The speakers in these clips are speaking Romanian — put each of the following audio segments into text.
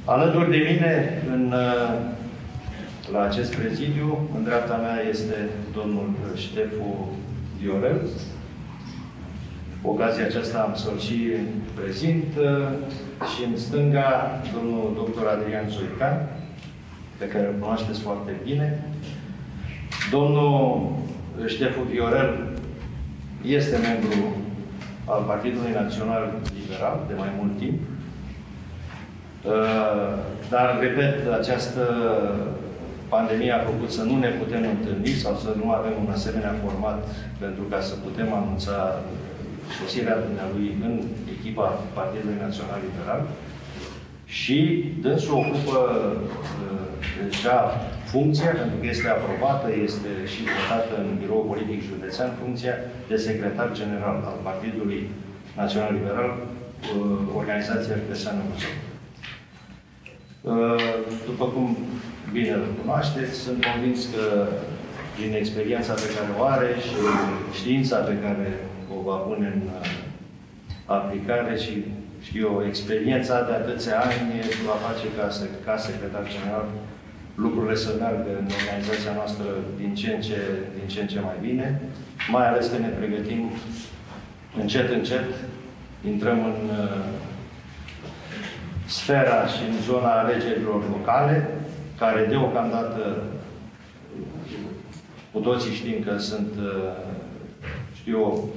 Alături de mine, la acest prezidiu, în dreapta mea este domnul Ștefu Viorel. Cu ocazia aceasta am să-l și prezint. Și în stânga, domnul dr. Adrian Zoican, pe care îl cunoașteți foarte bine. Domnul Ștefu Viorel este membru al Partidului Național Liberal de mai mult timp. Dar, repet, această pandemie a făcut să nu ne putem întâlni sau să nu avem un asemenea format pentru ca să putem anunța sosirea dumnealui în echipa Partidului Național Liberal. Și dânsul ocupă deja funcția, pentru că este aprobată, este și votată în Biroul Politic Județean, funcția de secretar general al Partidului Național Liberal, Organizația Județeană Buzău. După cum bine îl cunoașteți, sunt convins că din experiența pe care o are și știința pe care o va pune în aplicare și, știu eu, experiența de atâția ani va face ca secretar general lucrurile să meargă în organizația noastră din ce în ce mai bine, mai ales că ne pregătim încet, încet, intrăm în sfera și în zona alegerilor locale, care deocamdată cu toții știm că sunt, știu eu,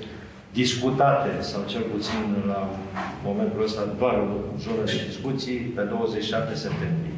discutate, sau cel puțin la momentul ăsta doar o zonă de discuții, pe 27 septembrie.